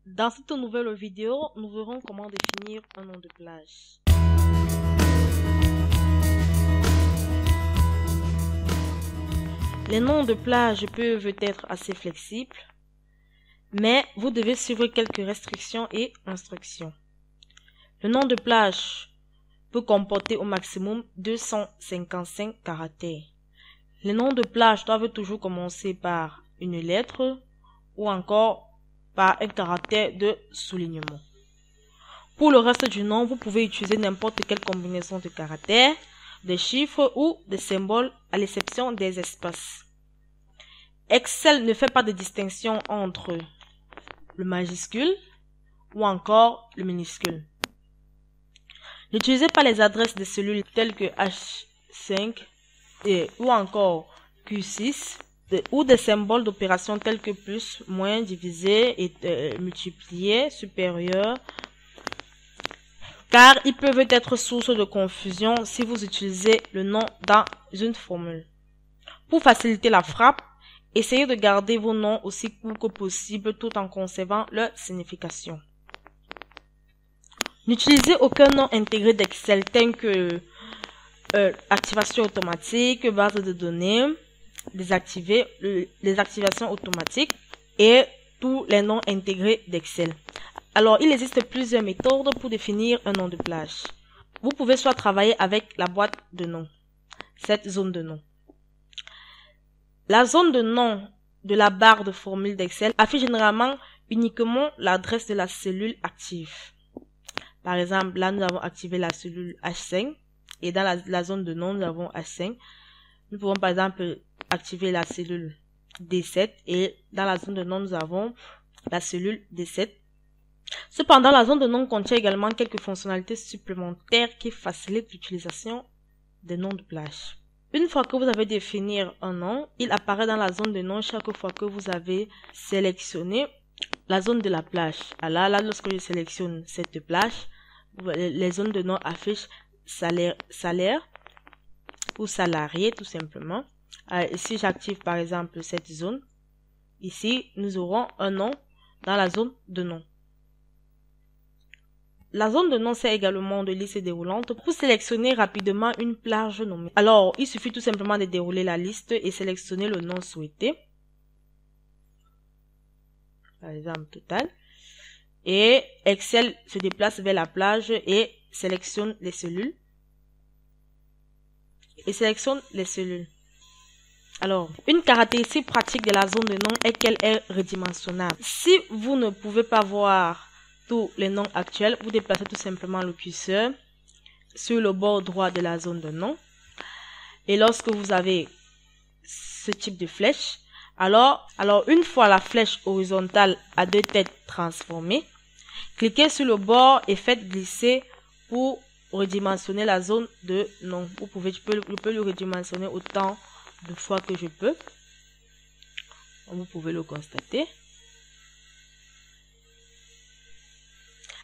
Dans cette nouvelle vidéo, nous verrons comment définir un nom de plage. Les noms de plage peuvent être assez flexibles, mais vous devez suivre quelques restrictions et instructions. Le nom de plage peut comporter au maximum 255 caractères. Les noms de plage doivent toujours commencer par une lettre ou encore par un caractère de soulignement. Pour le reste du nom, vous pouvez utiliser n'importe quelle combinaison de caractères, de chiffres ou de symboles à l'exception des espaces. Excel ne fait pas de distinction entre le majuscule ou encore le minuscule. N'utilisez pas les adresses de cellules telles que H5 ou encore Q6 ou des symboles d'opération tels que plus, moins, divisé, et multiplié, supérieur, car ils peuvent être source de confusion si vous utilisez le nom dans une formule. Pour faciliter la frappe, essayez de garder vos noms aussi courts que possible tout en conservant leur signification. N'utilisez aucun nom intégré d'Excel tel que activation automatique, base de données, désactiver les activations automatiques et tous les noms intégrés d'Excel. Alors, il existe plusieurs méthodes pour définir un nom de plage. Vous pouvez soit travailler avec la boîte de nom, cette zone de nom. La zone de nom de la barre de formule d'Excel affiche généralement uniquement l'adresse de la cellule active. Par exemple, là, nous avons activé la cellule H5 et dans la zone de nom, nous avons H5. Nous pouvons par exemple activer la cellule D7 et dans la zone de nom, nous avons la cellule D7. Cependant, la zone de nom contient également quelques fonctionnalités supplémentaires qui facilitent l'utilisation des noms de plage. Une fois que vous avez défini un nom, il apparaît dans la zone de nom chaque fois que vous avez sélectionné la zone de la plage. Alors là, lorsque je sélectionne cette plage, les zones de nom affichent salaire ou salarié tout simplement. Ici, j'active par exemple cette zone. Ici, nous aurons un nom dans la zone de nom. La zone de nom sert également de liste déroulante pour sélectionner rapidement une plage nommée. Alors, il suffit tout simplement de dérouler la liste et sélectionner le nom souhaité. Par exemple, total. Et Excel se déplace vers la plage et sélectionne les cellules. Alors, une caractéristique pratique de la zone de nom est qu'elle est redimensionnable. Si vous ne pouvez pas voir tous les noms actuels, vous déplacez tout simplement le curseur sur le bord droit de la zone de nom. Et lorsque vous avez ce type de flèche, alors une fois la flèche horizontale à deux têtes transformée, cliquez sur le bord et faites glisser pour redimensionner la zone de nom. Je peux le redimensionner autant de fois que je peux. Vous pouvez le constater.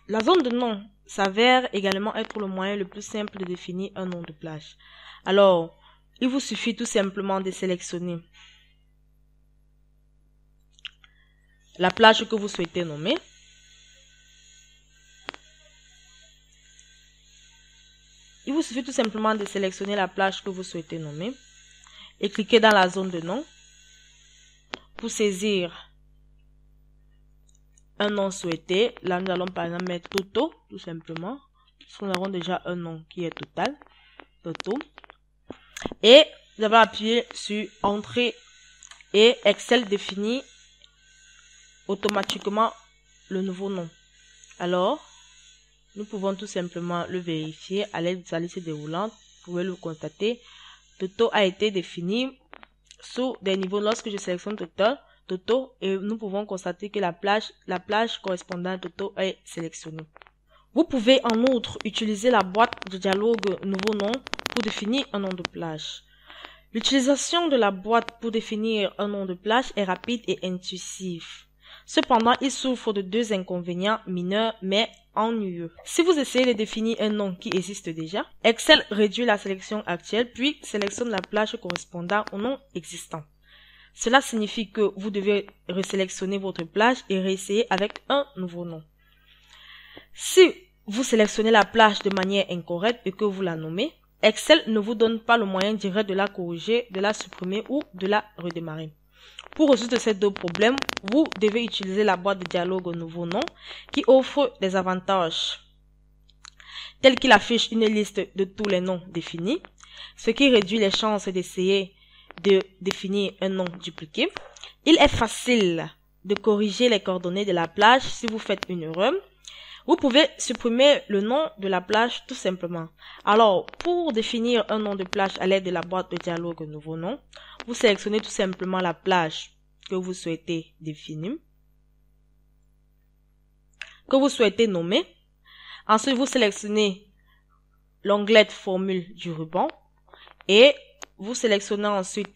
La zone de nom s'avère également être le moyen le plus simple de définir un nom de plage. Alors, il vous suffit tout simplement de sélectionner la plage que vous souhaitez nommer. Il vous suffit tout simplement de sélectionner la plage que vous souhaitez nommer et cliquer dans la zone de nom pour saisir un nom souhaité. Là, nous allons par exemple mettre Toto, tout simplement, parce que nous avons déjà un nom qui est total, Toto. Et nous allons appuyer sur Entrée et Excel définit automatiquement le nouveau nom. Alors, nous pouvons tout simplement le vérifier à l'aide de sa liste déroulante. Vous pouvez le constater. Toto a été défini sous des niveaux lorsque je sélectionne Toto et nous pouvons constater que la plage correspondant à Toto est sélectionnée. Vous pouvez en outre utiliser la boîte de dialogue Nouveau nom pour définir un nom de plage. L'utilisation de la boîte pour définir un nom de plage est rapide et intuitive. Cependant, il souffre de deux inconvénients mineurs mais ennuyeux. Si vous essayez de définir un nom qui existe déjà, Excel réduit la sélection actuelle puis sélectionne la plage correspondant au nom existant. Cela signifie que vous devez resélectionner votre plage et réessayer avec un nouveau nom. Si vous sélectionnez la plage de manière incorrecte et que vous la nommez, Excel ne vous donne pas le moyen direct de la corriger, de la supprimer ou de la redémarrer. Pour résoudre ces deux problèmes, vous devez utiliser la boîte de dialogue au nouveau nom qui offre des avantages tels qu'il affiche une liste de tous les noms définis, ce qui réduit les chances d'essayer de définir un nom dupliqué. Il est facile de corriger les coordonnées de la plage si vous faites une erreur. Vous pouvez supprimer le nom de la plage tout simplement. Alors, pour définir un nom de plage à l'aide de la boîte de dialogue nouveau nom, vous sélectionnez tout simplement la plage que vous souhaitez définir, que vous souhaitez nommer. Ensuite, vous sélectionnez l'onglet formule du ruban et vous sélectionnez ensuite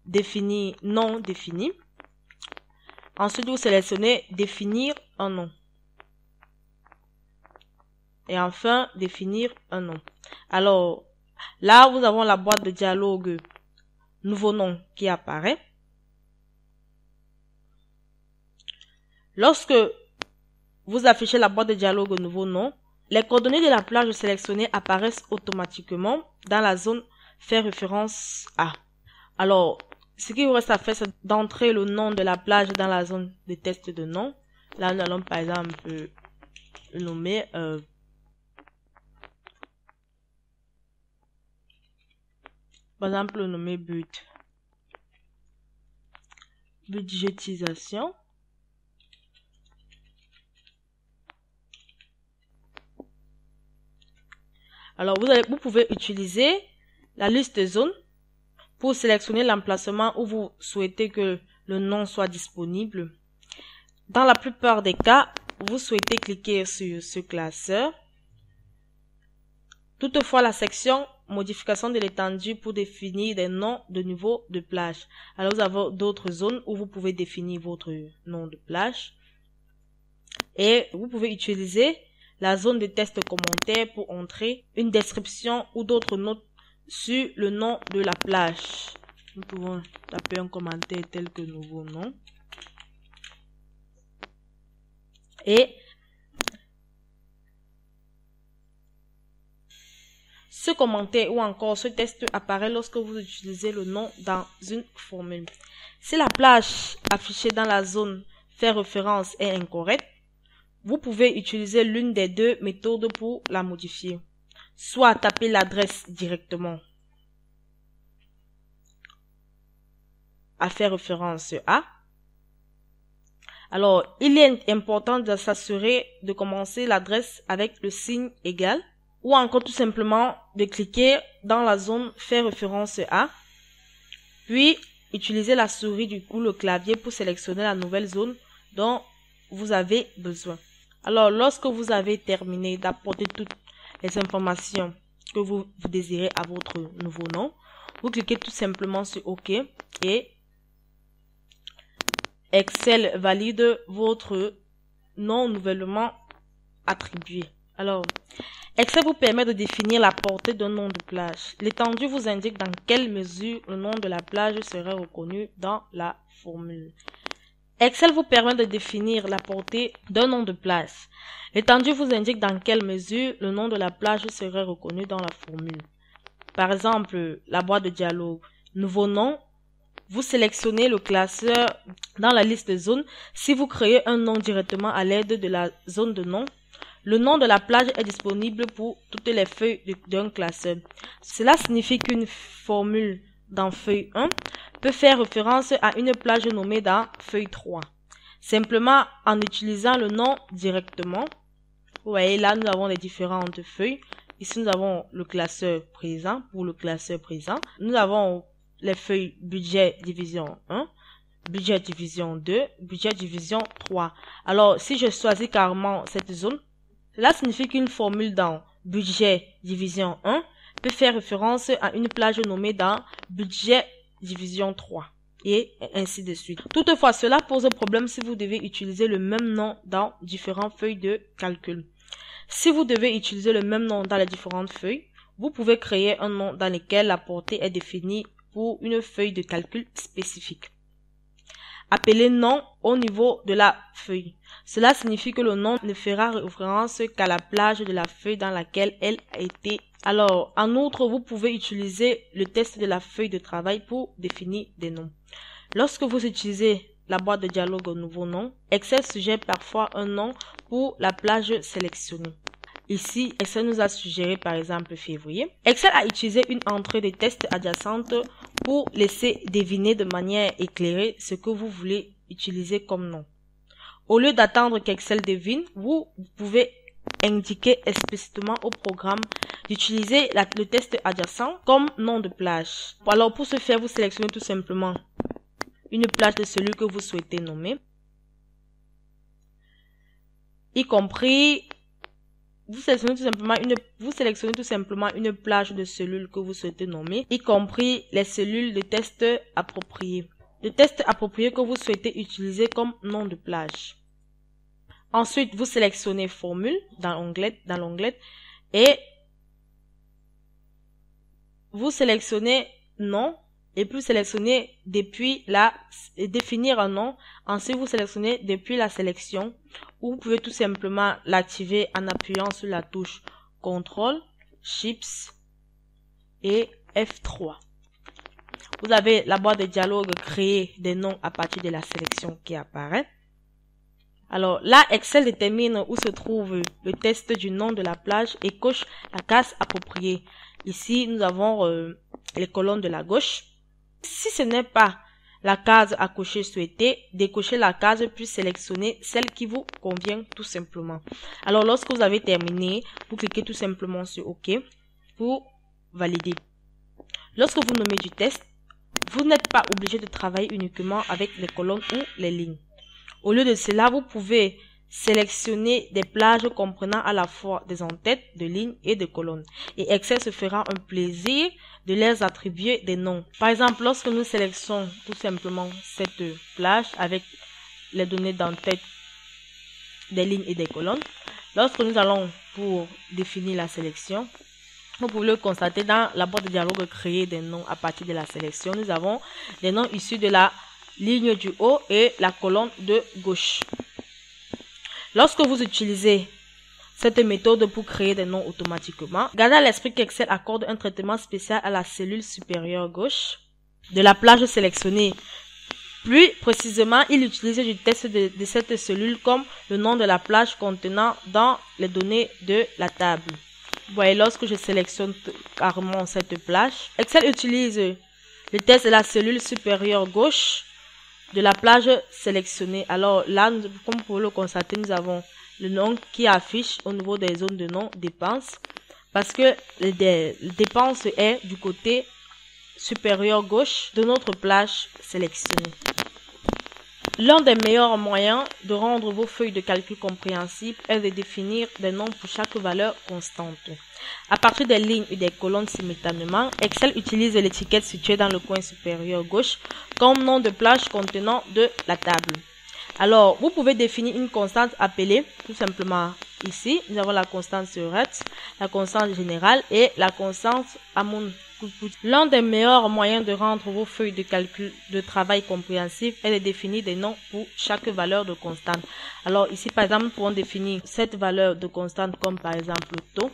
définir non défini. Ensuite, vous sélectionnez définir un nom. Et enfin, définir un nom. Alors, là, nous avons la boîte de dialogue nouveau nom qui apparaît. Lorsque vous affichez la boîte de dialogue nouveau nom, les coordonnées de la plage sélectionnée apparaissent automatiquement dans la zone faire référence à. Alors, ce qu'il vous reste à faire, c'est d'entrer le nom de la plage dans la zone de test de nom. Là, nous allons par exemple nommer budgétisation. Alors, vous pouvez utiliser la liste zone pour sélectionner l'emplacement où vous souhaitez que le nom soit disponible. Dans la plupart des cas, vous souhaitez cliquer sur ce classeur. Toutefois, la section modification de l'étendue pour définir des noms de niveau de plage. Alors, vous avez d'autres zones où vous pouvez définir votre nom de plage. Et vous pouvez utiliser la zone de test commentaire pour entrer une description ou d'autres notes sur le nom de la plage. Nous pouvons taper un commentaire tel que nouveau nom. Et ce commentaire ou encore ce texte apparaît lorsque vous utilisez le nom dans une formule. Si la plage affichée dans la zone fait référence est incorrecte, vous pouvez utiliser l'une des deux méthodes pour la modifier. Soit taper l'adresse directement à faire référence à. Alors, il est important de s'assurer de commencer l'adresse avec le signe égal ou encore tout simplement de cliquer dans la zone faire référence à, puis utiliser la souris ou le clavier pour sélectionner la nouvelle zone dont vous avez besoin. Alors, lorsque vous avez terminé d'apporter toutes les informations que vous désirez à votre nouveau nom, vous cliquez tout simplement sur OK et Excel valide votre nom nouvellement attribué. Alors, Excel vous permet de définir la portée d'un nom de plage. L'étendue vous indique dans quelle mesure le nom de la plage serait reconnu dans la formule. Excel vous permet de définir la portée d'un nom de plage. L'étendue vous indique dans quelle mesure le nom de la plage serait reconnu dans la formule. Par exemple, la boîte de dialogue nouveau nom, vous sélectionnez le classeur dans la liste de zones. Si vous créez un nom directement à l'aide de la zone de nom, le nom de la plage est disponible pour toutes les feuilles d'un classeur. Cela signifie qu'une formule dans feuille 1 peut faire référence à une plage nommée dans feuille 3. Simplement en utilisant le nom directement. Vous voyez là, nous avons les différentes feuilles. Ici, nous avons le classeur présent pour le classeur présent. Nous avons les feuilles budget division 1, budget division 2, budget division 3. Alors, si je choisis carrément cette zone, cela signifie qu'une formule dans budget division 1 peut faire référence à une plage nommée dans budget division 3 et ainsi de suite. Toutefois, cela pose problème si vous devez utiliser le même nom dans différentes feuilles de calcul. Si vous devez utiliser le même nom dans les différentes feuilles, vous pouvez créer un nom dans lequel la portée est définie pour une feuille de calcul spécifique. appelé nom au niveau de la feuille. Cela signifie que le nom ne fera référence qu'à la plage de la feuille dans laquelle elle a été. Alors, en outre, vous pouvez utiliser le test de la feuille de travail pour définir des noms. Lorsque vous utilisez la boîte de dialogue au nouveau nom, Excel suggère parfois un nom pour la plage sélectionnée. Ici, Excel nous a suggéré par exemple février. Excel a utilisé une entrée de test adjacente pour laisser deviner de manière éclairée ce que vous voulez utiliser comme nom. Au lieu d'attendre qu'Excel devine, vous pouvez indiquer explicitement au programme d'utiliser le test adjacent comme nom de plage. Alors pour ce faire, vous sélectionnez tout simplement une plage de celui que vous souhaitez nommer, y compris vous sélectionnez tout simplement une plage de cellules que vous souhaitez nommer, y compris les cellules de test appropriées. Le test approprié que vous souhaitez utiliser comme nom de plage. Ensuite, vous sélectionnez formule dans l'onglet et vous sélectionnez nom et puis sélectionnez définir un nom. Ensuite, vous sélectionnez depuis la sélection ou vous pouvez tout simplement l'activer en appuyant sur la touche CTRL, SHIFT et F3. Vous avez la boîte de dialogue créer des noms à partir de la sélection qui apparaît. Alors là, Excel détermine où se trouve le test du nom de la plage et coche la case appropriée. Ici, nous avons les colonnes de la gauche. Si ce n'est pas la case à cocher souhaitée, décochez la case puis sélectionnez celle qui vous convient tout simplement. Alors lorsque vous avez terminé, vous cliquez tout simplement sur OK pour valider. Lorsque vous nommez du test, vous n'êtes pas obligé de travailler uniquement avec les colonnes ou les lignes. Au lieu de cela, vous pouvez sélectionner des plages comprenant à la fois des en-têtes, de lignes et de colonnes. Et Excel se fera un plaisir de les attribuer des noms. Par exemple, lorsque nous sélectionnons tout simplement cette plage avec les données d'en-tête, des lignes et des colonnes, lorsque nous allons pour définir la sélection, vous pouvez le constater dans la boîte de dialogue créer des noms à partir de la sélection. Nous avons des noms issus de la ligne du haut et la colonne de gauche. Lorsque vous utilisez cette méthode pour créer des noms automatiquement, gardez à l'esprit qu'Excel accorde un traitement spécial à la cellule supérieure gauche de la plage sélectionnée. Plus précisément, il utilise du texte de cette cellule comme le nom de la plage contenant dans les données de la table. Vous voyez, lorsque je sélectionne carrément cette plage, Excel utilise le texte de la cellule supérieure gauche de la plage sélectionnée. Alors là, comme vous pouvez le constater, nous avons le nom qui affiche au niveau des zones de nom dépenses parce que les dépenses est du côté supérieur gauche de notre plage sélectionnée. L'un des meilleurs moyens de rendre vos feuilles de calcul compréhensibles est de définir des noms pour chaque valeur constante. À partir des lignes et des colonnes simultanément, Excel utilise l'étiquette située dans le coin supérieur gauche comme nom de plage contenant de la table. Alors, vous pouvez définir une constante appelée tout simplement ici. Nous avons la constante Surette, la constante générale et la constante Amon. L'un des meilleurs moyens de rendre vos feuilles de calcul de travail compréhensibles est de définir des noms pour chaque valeur de constante. Alors ici, par exemple, nous pouvons définir cette valeur de constante comme par exemple taux.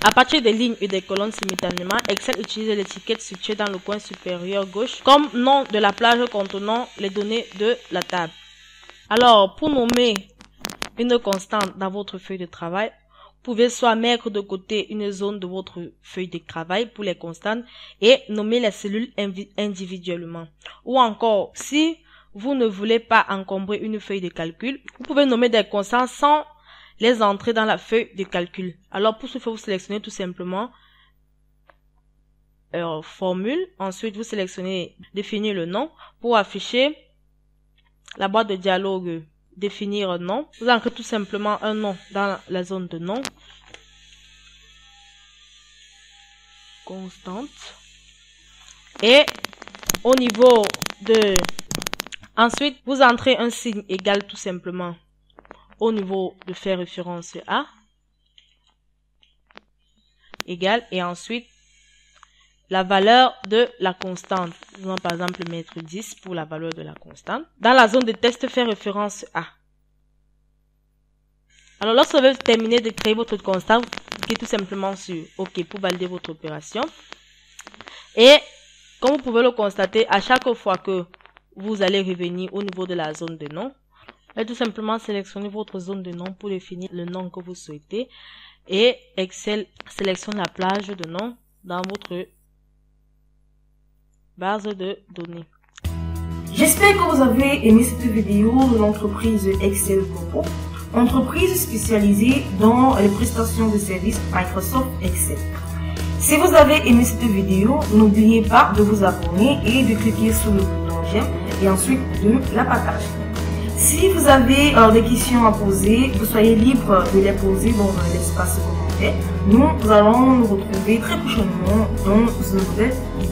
À partir des lignes et des colonnes simultanément, Excel utilise l'étiquette située dans le coin supérieur gauche comme nom de la plage contenant les données de la table. Alors, pour nommer une constante dans votre feuille de travail, vous pouvez soit mettre de côté une zone de votre feuille de travail pour les constantes et nommer les cellules individuellement. Ou encore, si vous ne voulez pas encombrer une feuille de calcul, vous pouvez nommer des constantes sans les entrer dans la feuille de calcul. Alors pour ce faire, vous sélectionnez tout simplement formule. Ensuite, vous sélectionnez définir le nom pour afficher la boîte de dialogue. Définir un nom. Vous ancrez tout simplement un nom dans la zone de nom. Constante. Et au niveau de... Ensuite, vous entrez un signe égal tout simplement au niveau de faire référence à. Égal. Et ensuite, la valeur de la constante. Nous allons par exemple mettre 10 pour la valeur de la constante. Dans la zone de test, fait référence à. Alors, lorsque vous avez terminé de créer votre constante, vous cliquez tout simplement sur OK pour valider votre opération. Et, comme vous pouvez le constater, à chaque fois que vous allez revenir au niveau de la zone de nom, vous allez tout simplement sélectionner votre zone de nom pour définir le nom que vous souhaitez. Et Excel sélectionne la plage de nom dans votre base de données. J'espère que vous avez aimé cette vidéo de l'entreprise Excel Coco, entreprise spécialisée dans les prestations de services Microsoft Excel. Si vous avez aimé cette vidéo, n'oubliez pas de vous abonner et de cliquer sur le bouton j'aime et ensuite de la partager. Si vous avez des questions à poser, vous soyez libre de les poser dans l'espace commentaire. Nous allons nous retrouver très prochainement dans une nouvelle vidéo.